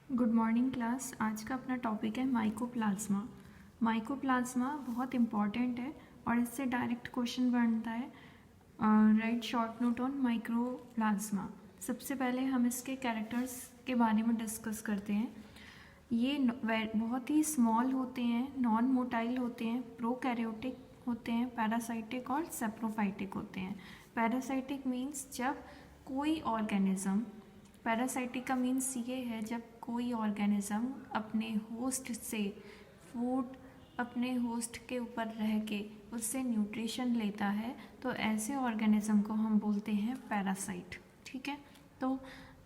Good morning class. आज का अपना टॉपिक है माइकोप्लाज्मा। माइकोप्लाज्मा बहुत इम्पॉर्टेंट है और इससे डायरेक्ट क्वेश्चन बनता है। Right short note on mycoplasma. सबसे पहले हम इसके कैरेक्टर्स के बारे में डिस्कस करते हैं। ये बहुत ही स्मॉल होते हैं, नॉन मोटाइल होते हैं, प्रोकैरियोटिक होते हैं, पैरासाइटिक और सेप्रोफाइटिक होते हैं। पैरासाइटिक मीन्स जब कोई ऑर्गेनिज्म, पैरासाइटिक का मीन्स ये है जब कोई ऑर्गेनिज्म अपने होस्ट से फूड, अपने होस्ट के ऊपर रह के उससे न्यूट्रिशन लेता है, तो ऐसे ऑर्गेनिज्म को हम बोलते हैं पैरासाइट। ठीक है, तो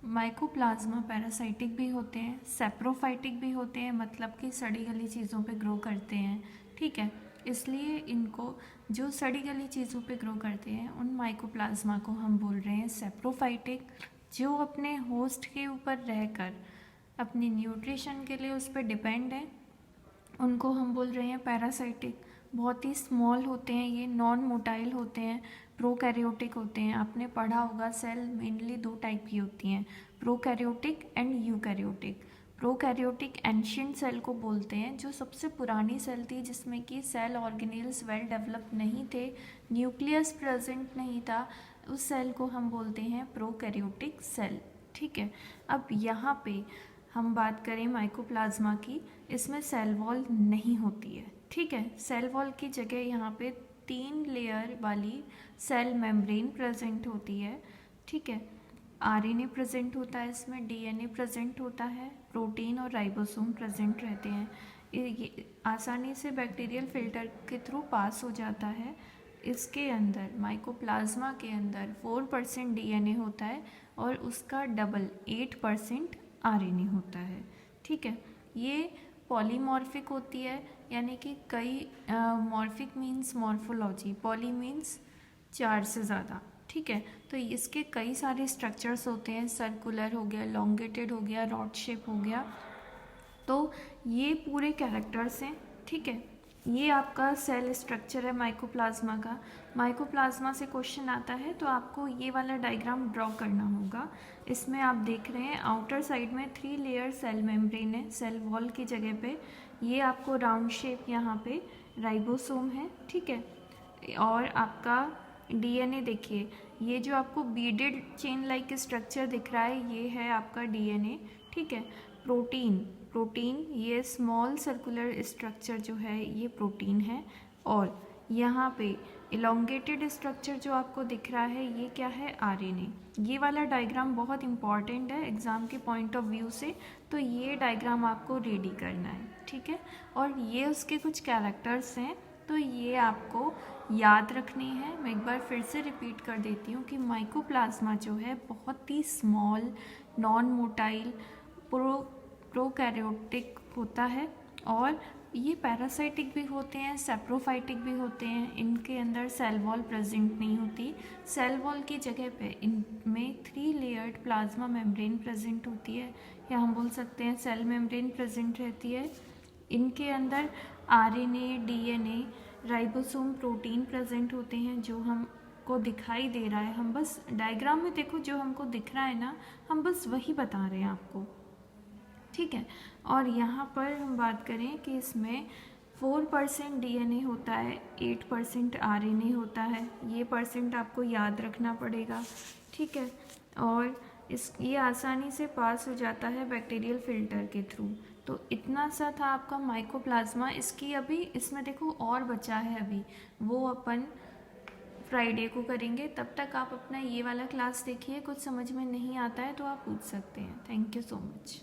माइकोप्लाज्मा पैरासाइटिक भी होते हैं, सेप्रोफाइटिक भी होते हैं, मतलब कि सड़ी गली चीज़ों पे ग्रो करते हैं। ठीक है, इसलिए इनको जो सड़ी गली चीज़ों पे ग्रो करते हैं उन माइकोप्लाज्मा को हम बोल रहे हैं सेप्रोफाइटिक। जो अपने होस्ट के ऊपर रहकर अपनी न्यूट्रिशन के लिए उस पर डिपेंड है उनको हम बोल रहे हैं पैरासाइटिक। बहुत ही स्मॉल होते हैं, ये नॉन मोटाइल होते हैं, प्रोकैरियोटिक होते हैं। आपने पढ़ा होगा सेल मेनली दो टाइप की होती हैं, prokaryotic and eukaryotic. Prokaryotic ancient cell को बोलते हैं, जो सबसे पुरानी सेल थी जिसमें कि सेल ऑर्गेनेल्स वेल डेवलप नहीं थे, न्यूक्लियस प्रेजेंट नहीं था, उस सेल को हम बोलते हैं प्रोकैरियोटिक सेल। ठीक है, अब यहाँ पे हम बात करें माइकोप्लाज्मा की, इसमें सेल वॉल नहीं होती है। ठीक है, सेल वॉल की जगह यहाँ पे 3 लेयर वाली सेल मेम्ब्रेन प्रेजेंट होती है। ठीक है, आरएनए प्रेजेंट होता है, इसमें डीएनए प्रेजेंट होता है, प्रोटीन और राइबोसोम प्रेजेंट रहते हैं। ये आसानी से बैक्टीरियल फिल्टर के थ्रू पास हो जाता है। इसके अंदर माइकोप्लाज्मा के अंदर 4% डीएनए होता है और उसका डबल 8% आरएनए होता है। ठीक है, ये पॉलीमॉर्फिक होती है, यानी कि कई morphic means morphology, poly means 4 से ज़्यादा। ठीक है, तो इसके कई सारे स्ट्रक्चर्स होते हैं, सर्कुलर हो गया, लॉन्गेटेड हो गया, रॉड शेप हो गया, तो ये पूरे कैरेक्टर्स हैं। ठीक है, ये आपका सेल स्ट्रक्चर है माइकोप्लाज्मा का। माइकोप्लाज्मा से क्वेश्चन आता है तो आपको ये वाला डायग्राम ड्रॉ करना होगा। इसमें आप देख रहे हैं आउटर साइड में 3 लेयर सेल मेम्ब्रेन है, सेल वॉल की जगह पे ये आपको राउंड शेप यहाँ पे राइबोसोम है। ठीक है, और आपका डीएनए देखिए, ये जो आपको बीडेड चेन लाइक स्ट्रक्चर दिख रहा है ये है आपका डीएनए। ठीक है, प्रोटीन ये स्मॉल सर्कुलर स्ट्रक्चर जो है ये प्रोटीन है, और यहाँ पे इलोंगेटेड स्ट्रक्चर जो आपको दिख रहा है ये क्या है, आरएनए। ये वाला डायग्राम बहुत इंपॉर्टेंट है एग्ज़ाम के पॉइंट ऑफ व्यू से, तो ये डायग्राम आपको रेडी करना है। ठीक है, और ये उसके कुछ कैरेक्टर्स हैं, तो ये आपको याद रखनी है। मैं एक बार फिर से रिपीट कर देती हूँ कि माइकोप्लाज्मा जो है बहुत ही स्मॉल, नॉन मोटाइल, प्रोकैरियोटिक होता है, और ये पैरासाइटिक भी होते हैं, सेप्रोफाइटिक भी होते हैं। इनके अंदर सेल वॉल प्रेजेंट नहीं होती, सेल वॉल की जगह पे इनमें 3 लेयर्ड प्लाज्मा मेम्ब्रेन प्रेजेंट होती है, या हम बोल सकते हैं सेल मेम्ब्रेन प्रेजेंट रहती है। इनके अंदर RNA, DNA, ribosome, protein present होते हैं जो हमको दिखाई दे रहा है। हम बस डायग्राम में देखो जो हमको दिख रहा है ना, हम बस वही बता रहे हैं आपको। ठीक है, और यहाँ पर हम बात करें कि इसमें 4% डीएनए होता है, 8% आरएनए होता है, ये परसेंट आपको याद रखना पड़ेगा। ठीक है, और ये आसानी से पास हो जाता है बैक्टीरियल फिल्टर के थ्रू। तो इतना सा था आपका माइकोप्लाज्मा। इसकी अभी इसमें देखो और बचा है, अभी वो अपन फ्राइडे को करेंगे। तब तक आप अपना ये वाला क्लास देखिए, कुछ समझ में नहीं आता है तो आप पूछ सकते हैं। Thank you so much.